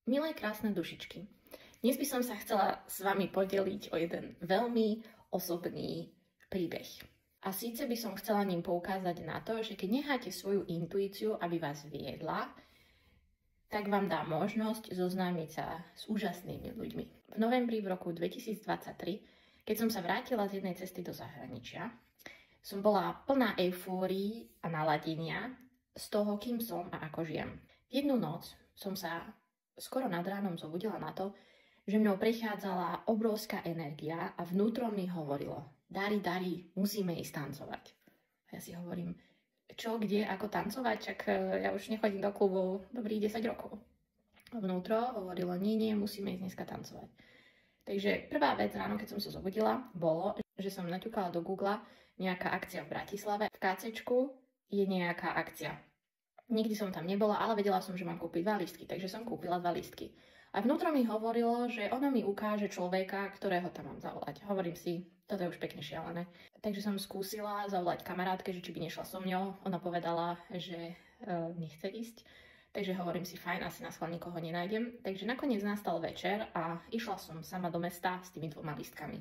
Milé krásne dušičky, dnes by som sa chcela s vami podeliť o jeden veľmi osobný príbeh. A síce by som chcela ním poukázať na to, že keď necháte svoju intuíciu, aby vás viedla, tak vám dá možnosť zoznámiť sa s úžasnými ľuďmi. V novembri v roku 2023, keď som sa vrátila z jednej cesty do zahraničia, som bola plná eufórií a naladenia z toho, kým som a ako žijem. Jednu noc som sa skoro nad ránom zobudila na to, že mnou prechádzala obrovská energia a vnútro mi hovorilo: Dari, musíme ísť tancovať. A ja si hovorím, čo, kde, ako tancovať, čak ja už nechodím do klubu dobrých 10 rokov. A vnútro hovorilo, nie, musíme ísť dneska tancovať. Takže prvá vec ráno, keď som sa zobudila, bolo, že som naťukala do Google nejaká akcia v Bratislave. V KCčku je nejaká akcia. Nikdy som tam nebola, ale vedela som, že mám kúpiť 2 lístky, takže som kúpila 2 lístky. A vnútro mi hovorilo, že ono mi ukáže človeka, ktorého tam mám zavolať. Hovorím si, toto je už pekne šialené. Takže som skúsila zavolať kamarátke, že či by nešla so mňou. Ona povedala, že nechce ísť. Takže hovorím si, fajn, asi na schvál nikoho nenájdem. Takže nakoniec nastal večer a išla som sama do mesta s tými 2 lístkami.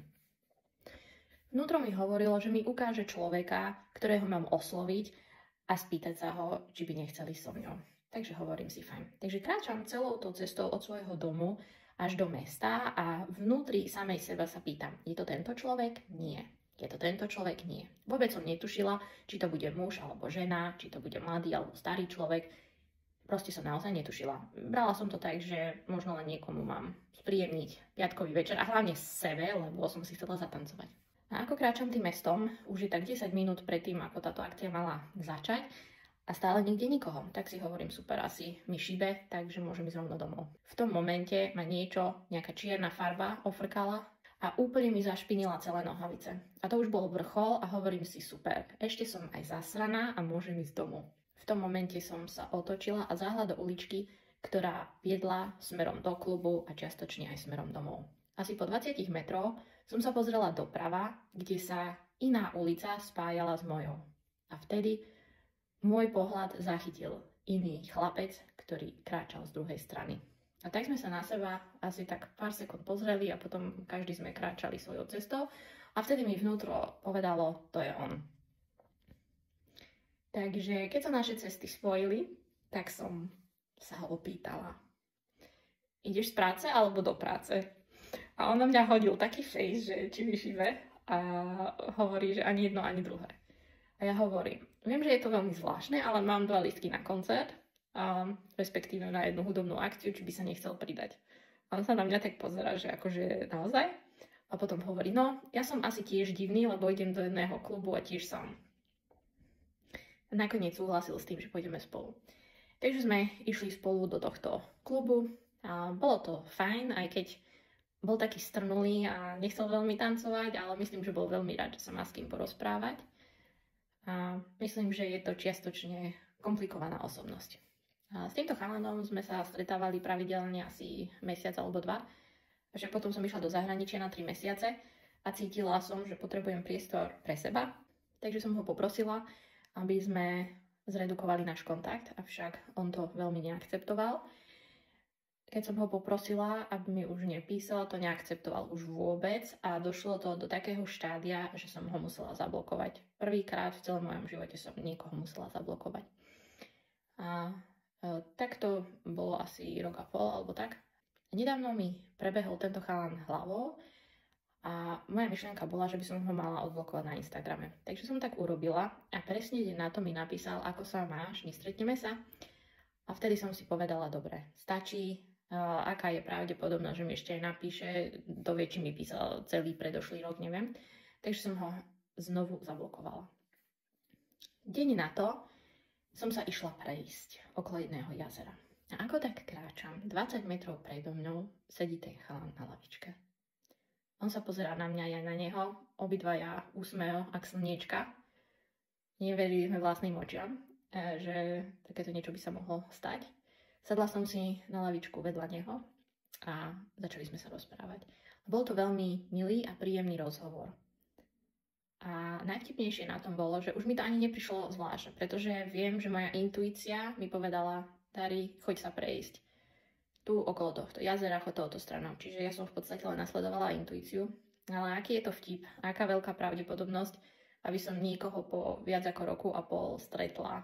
Vnútro mi hovorilo, že mi ukáže človeka, ktorého mám osloviť a spýtať sa ho, či by nechceli so mňou. Takže hovorím si, fajn. Takže kráčam celou tou cestou od svojho domu až do mesta a vnútri samej seba sa pýtam, je to tento človek? Nie. Je to tento človek? Nie. Vôbec som netušila, či to bude muž alebo žena, či to bude mladý alebo starý človek. Proste som naozaj netušila. Brala som to tak, že možno len niekomu mám spríjemniť piatkový večer a hlavne sebe, lebo som si chcela zatancovať. A ako kráčam tým mestom, už je tak 10 minút predtým, ako táto akcia mala začať a stále nikde nikoho, tak si hovorím, super, asi mi šibe, takže môžem ísť rovno domov. V tom momente ma nejaká čierna farba ofrkala a úplne mi zašpinila celé nohavice. A to už bol vrchol a hovorím si, super, ešte som aj zasraná a môžem ísť domov. V tom momente som sa otočila a záhla do uličky, ktorá viedla smerom do klubu a čiastočne aj smerom domov. Asi po 20 metroch som sa pozrela doprava, kde sa iná ulica spájala s mojou. A vtedy môj pohľad zachytil iný chlapec, ktorý kráčal z druhej strany. A tak sme sa na seba asi tak pár sekúnd pozreli a potom každý sme kráčali svojou cestou a vtedy mi vnútro povedalo, to je on. Takže keď sa naše cesty spojili, tak som sa ho opýtala: ideš z práce alebo do práce? A on na mňa hodil taký face, že či mi šibe, a hovorí, že ani jedno, ani druhé. A ja hovorím, viem, že je to veľmi zvláštne, ale mám 2 lístky na koncert, respektíve na jednu hudobnú akciu, či by sa nechcel pridať. A on sa na mňa tak pozerá, že akože naozaj. A potom hovorí, no, ja som asi tiež divný, lebo idem do jedného klubu a tiež sám. A nakoniec súhlasil s tým, že pôjdeme spolu. Takže sme išli spolu do tohto klubu a bolo to fajn, aj keď bol taký strnulý a nechcel veľmi tancovať, ale myslím, že bol veľmi rád, že sa má s kým porozprávať. A myslím, že je to čiastočne komplikovaná osobnosť. A s týmto chalanom sme sa stretávali pravidelne asi mesiac alebo 2. A však potom som išla do zahraničia na 3 mesiace a cítila som, že potrebujem priestor pre seba. Takže som ho poprosila, aby sme zredukovali náš kontakt, avšak on to veľmi neakceptoval. Keď som ho poprosila, aby mi už nepísal, to neakceptoval už vôbec a došlo to do takého štádia, že som ho musela zablokovať. Prvýkrát v celom mojom živote som niekoho musela zablokovať. A tak to bolo asi rok a pol alebo tak. Nedávno mi prebehol tento chalan hlavou a moja myšlienka bola, že by som ho mala odblokovať na Instagrame. Takže som tak urobila a presne deň na to mi napísal, ako sa máš, nestretneme sa. A vtedy som si povedala, dobre, stačí. Aká je pravdepodobnosť, že mi ešte aj napíše, to vie, či mi písal celý predošlý rok, neviem. Takže som ho znovu zablokovala. Deň na to som sa išla prejsť okolo jedného jazera. A ako tak kráčam, 20 metrov predo mňou sedí ten chalan na lavičke. On sa pozerá na mňa, ja na neho, obidvaja úsmev ak slniečka. Neverili sme vlastným očiam, že takéto niečo by sa mohlo stať. Sadla som si na lavičku vedľa neho a začali sme sa rozprávať. Bol to veľmi milý a príjemný rozhovor. A najvtipnejšie na tom bolo, že už mi to ani neprišlo zvláštne, pretože viem, že moja intuícia mi povedala, Dari, choď sa prejsť. tu okolo tohto jazera, chod touto stranou. Čiže ja som v podstate len nasledovala intuíciu. Ale aký je to vtip? Aká veľká pravdepodobnosť, aby som niekoho po viac ako roku a pol stretla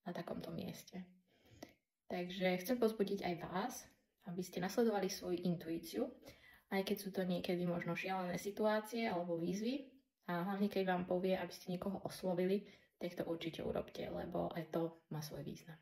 na takomto mieste. Takže chcem pozbudiť aj vás, aby ste nasledovali svoju intuíciu, aj keď sú to niekedy možno šialené situácie alebo výzvy. A hlavne, keď vám povie, aby ste niekoho oslovili, tak to určite urobte, lebo aj to má svoj význam.